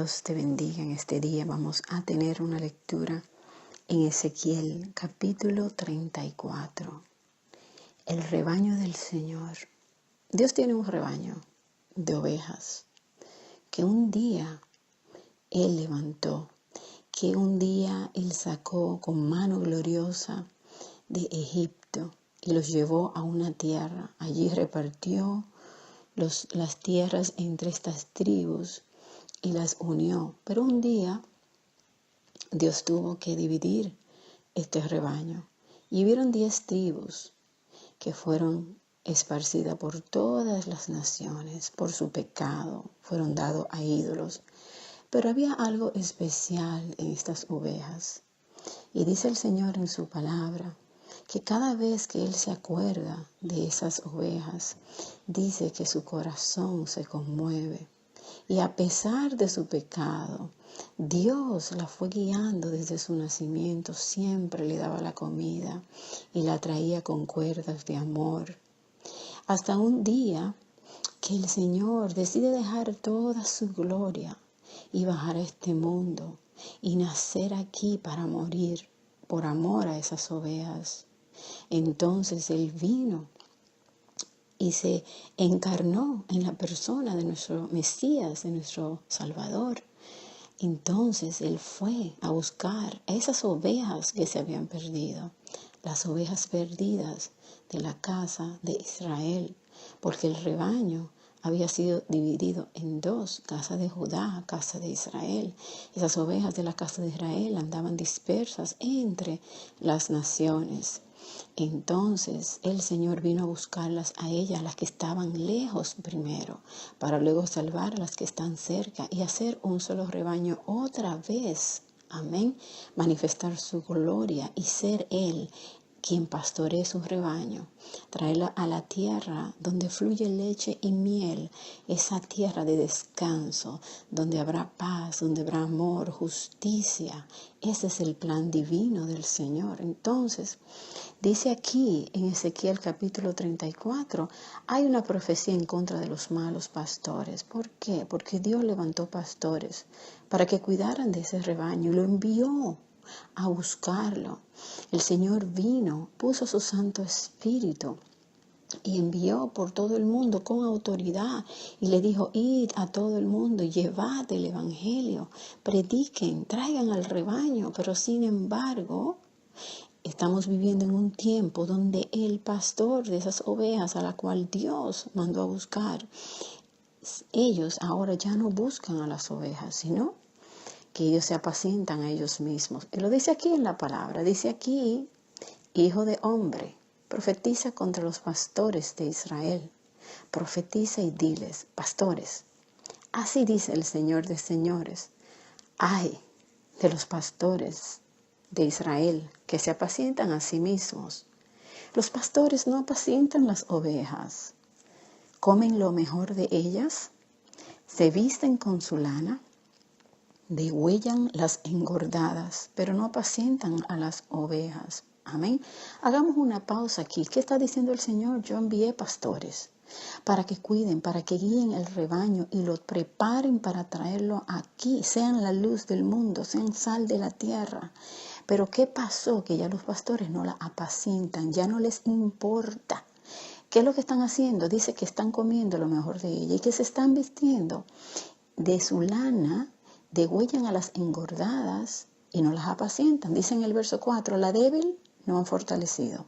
Dios te bendiga. En este día vamos a tener una lectura en Ezequiel capítulo 34. El rebaño del Señor. Dios tiene un rebaño de ovejas que un día Él levantó, que un día Él sacó con mano gloriosa de Egipto y los llevó a una tierra. Allí repartió las tierras entre estas tribus y las unió. Pero un día Dios tuvo que dividir este rebaño. Y hubieron 10 tribus que fueron esparcidas por todas las naciones, por su pecado, fueron dados a ídolos. Pero había algo especial en estas ovejas. Y dice el Señor en su palabra que cada vez que Él se acuerda de esas ovejas, dice que su corazón se conmueve. Y a pesar de su pecado, Dios la fue guiando desde su nacimiento, siempre le daba la comida y la traía con cuerdas de amor. Hasta un día que el Señor decide dejar toda su gloria y bajar a este mundo y nacer aquí para morir por amor a esas ovejas. Entonces Él vino y se encarnó en la persona de nuestro Mesías, de nuestro Salvador. Entonces Él fue a buscar a esas ovejas que se habían perdido, las ovejas perdidas de la casa de Israel, porque el rebaño había sido dividido en 2, casa de Judá, casa de Israel. Esas ovejas de la casa de Israel andaban dispersas entre las naciones. Entonces el Señor vino a buscarlas a ellas, las que estaban lejos primero, para luego salvar a las que están cerca y hacer un solo rebaño otra vez. Amén. Manifestar su gloria y ser Él quien pastoree su rebaño, traerla a la tierra donde fluye leche y miel, esa tierra de descanso, donde habrá paz, donde habrá amor, justicia. Ese es el plan divino del Señor. Entonces, dice aquí en Ezequiel capítulo 34, hay una profecía en contra de los malos pastores. ¿Por qué? Porque Dios levantó pastores para que cuidaran de ese rebaño y lo envió a buscarlo. El Señor vino, puso su Santo Espíritu y envió por todo el mundo con autoridad y le dijo: id a todo el mundo, llevad el Evangelio, prediquen, traigan al rebaño. Pero sin embargo, estamos viviendo en un tiempo donde el pastor de esas ovejas a la cual Dios mandó a buscar, ellos ahora ya no buscan a las ovejas, sino que ellos se apacientan a ellos mismos. Él lo dice aquí en la palabra, dice aquí: hijo de hombre, profetiza contra los pastores de Israel. Profetiza y diles: pastores, así dice el Señor de señores, ay de los pastores de Israel que se apacientan a sí mismos. Los pastores no apacientan las ovejas, comen lo mejor de ellas, se visten con su lana, degüellan las engordadas, pero no apacientan a las ovejas. Amén. Hagamos una pausa aquí. ¿Qué está diciendo el Señor? Yo envié pastores para que cuiden, para que guíen el rebaño y lo preparen para traerlo aquí, sean la luz del mundo, sean sal de la tierra. Pero ¿qué pasó? Que ya los pastores no la apacientan, ya no les importa. ¿Qué es lo que están haciendo? Dice que están comiendo lo mejor de ella y que se están vistiendo de su lana, degüellan a las engordadas y no las apacientan. Dice en el verso 4, la débil no han fortalecido,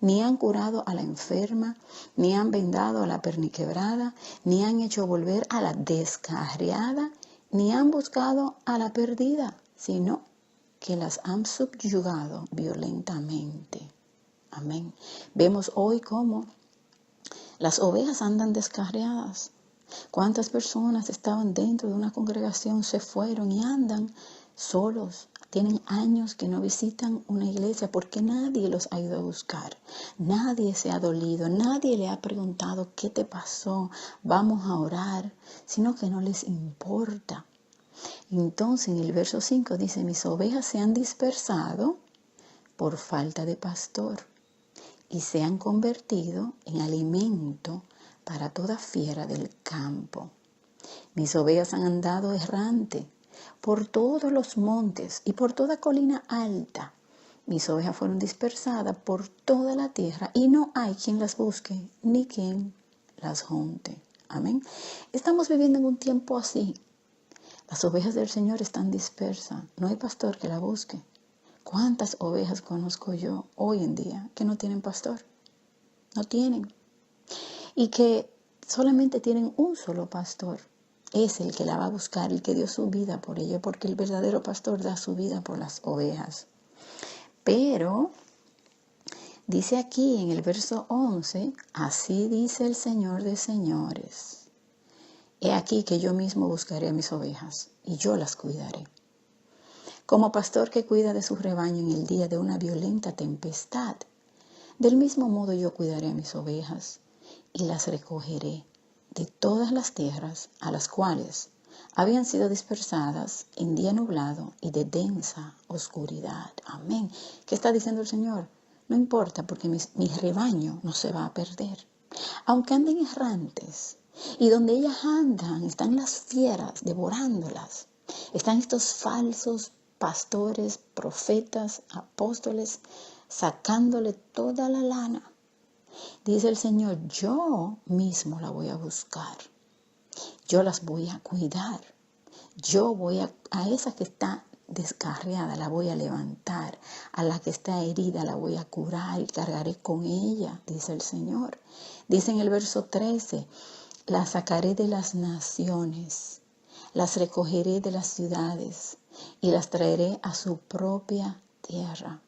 ni han curado a la enferma, ni han vendado a la perniquebrada, ni han hecho volver a la descarriada, ni han buscado a la perdida, sino que las han subyugado violentamente. Amén. Vemos hoy cómo las ovejas andan descarriadas. ¿Cuántas personas estaban dentro de una congregación, se fueron y andan solos? Tienen años que no visitan una iglesia porque nadie los ha ido a buscar. Nadie se ha dolido, nadie le ha preguntado qué te pasó, vamos a orar, sino que no les importa. Entonces en el verso 5 dice: mis ovejas se han dispersado por falta de pastor y se han convertido en alimento para toda fiera del campo. Mis ovejas han andado errante por todos los montes y por toda colina alta. Mis ovejas fueron dispersadas por toda la tierra y no hay quien las busque ni quien las junte. Amén. Estamos viviendo en un tiempo así. Las ovejas del Señor están dispersas. No hay pastor que la busque. ¿Cuántas ovejas conozco yo hoy en día que no tienen pastor? No tienen. Y que solamente tienen un solo pastor. Es el que la va a buscar, el que dio su vida por ella, porque el verdadero pastor da su vida por las ovejas. Pero dice aquí en el verso 11, así dice el Señor de señores. He aquí que yo mismo buscaré a mis ovejas y yo las cuidaré. Como pastor que cuida de su rebaño en el día de una violenta tempestad, del mismo modo yo cuidaré a mis ovejas y las recogeré de todas las tierras a las cuales habían sido dispersadas en día nublado y de densa oscuridad. Amén. ¿Qué está diciendo el Señor? No importa, porque mi rebaño no se va a perder. Aunque anden errantes, y donde ellas andan están las fieras devorándolas. Están estos falsos pastores, profetas, apóstoles, sacándole toda la lana. Dice el Señor, yo mismo la voy a buscar. Yo las voy a cuidar. Yo voy a esa que está descarriada, la voy a levantar. A la que está herida, la voy a curar y cargaré con ella, dice el Señor. Dice en el verso 13, las sacaré de las naciones, las recogeré de las ciudades y las traeré a su propia tierra.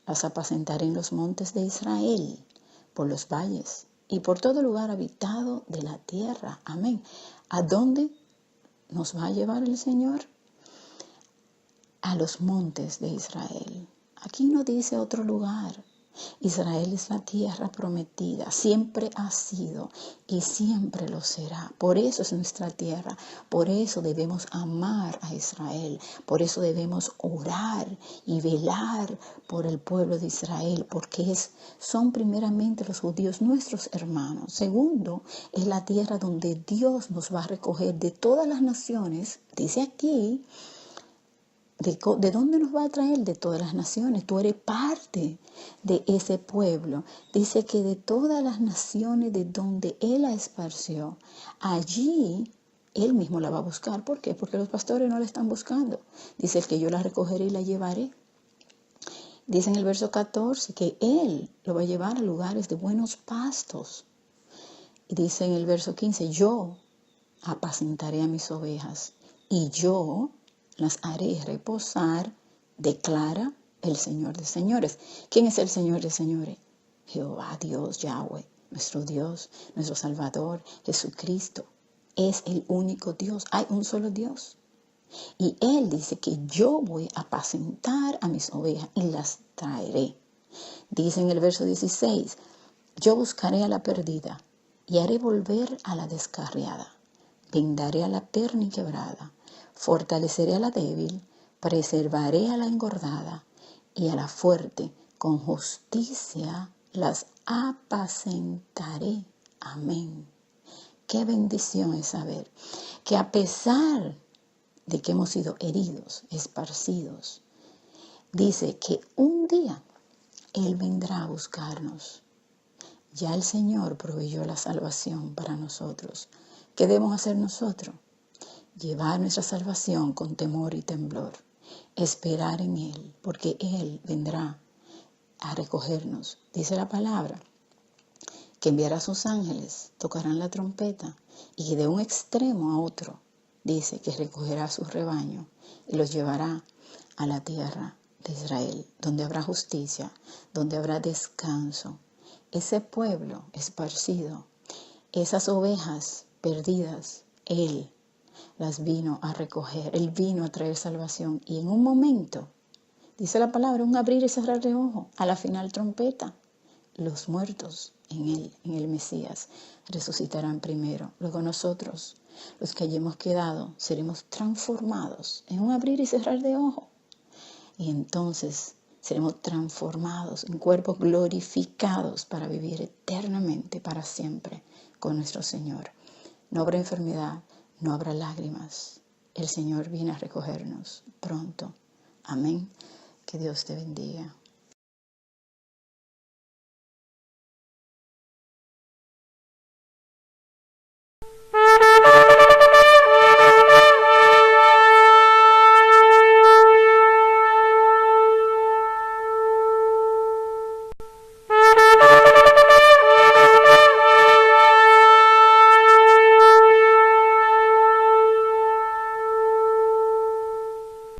Las apacentaré en los montes de Israel, por los valles y por todo lugar habitado de la tierra. Amén. ¿A dónde nos va a llevar el Señor? A los montes de Israel. Aquí no dice otro lugar. Israel es la tierra prometida, siempre ha sido y siempre lo será. Por eso es nuestra tierra, por eso debemos amar a Israel, por eso debemos orar y velar por el pueblo de Israel, porque son primeramente los judíos nuestros hermanos. Segundo, es la tierra donde Dios nos va a recoger de todas las naciones, dice aquí. ¿De dónde nos va a traer? De todas las naciones. Tú eres parte de ese pueblo. Dice que de todas las naciones de donde Él la esparció, allí Él mismo la va a buscar. ¿Por qué? Porque los pastores no la están buscando. Dice que yo la recogeré y la llevaré. Dice en el verso 14 que Él lo va a llevar a lugares de buenos pastos. Y dice en el verso 15, yo apacentaré a mis ovejas y yo las haré reposar, declara el Señor de señores. ¿Quién es el Señor de señores? Jehová, Dios, Yahweh, nuestro Dios, nuestro Salvador, Jesucristo. Es el único Dios. Hay un solo Dios. Y Él dice que yo voy a apacentar a mis ovejas y las traeré. Dice en el verso 16, yo buscaré a la perdida y haré volver a la descarriada. Vendaré a la perna y quebrada. Fortaleceré a la débil, preservaré a la engordada y a la fuerte con justicia las apacentaré. Amén. Qué bendición es saber que a pesar de que hemos sido heridos, esparcidos, dice que un día Él vendrá a buscarnos. Ya el Señor proveyó la salvación para nosotros. ¿Qué debemos hacer nosotros? Llevar nuestra salvación con temor y temblor, esperar en Él, porque Él vendrá a recogernos. Dice la palabra que enviará a sus ángeles, tocarán la trompeta y que de un extremo a otro, dice que recogerá su rebaño y los llevará a la tierra de Israel, donde habrá justicia, donde habrá descanso. Ese pueblo esparcido, esas ovejas perdidas, Él las vino a recoger. Él vino a traer salvación. Y en un momento, dice la palabra, un abrir y cerrar de ojos, a la final trompeta, los muertos en el Mesías, resucitarán primero. Luego nosotros, los que hayamos quedado, seremos transformados en un abrir y cerrar de ojos. Y entonces seremos transformados en cuerpos glorificados para vivir eternamente, para siempre, con nuestro Señor. No habrá enfermedad, no habrá lágrimas. El Señor viene a recogernos pronto. Amén. Que Dios te bendiga.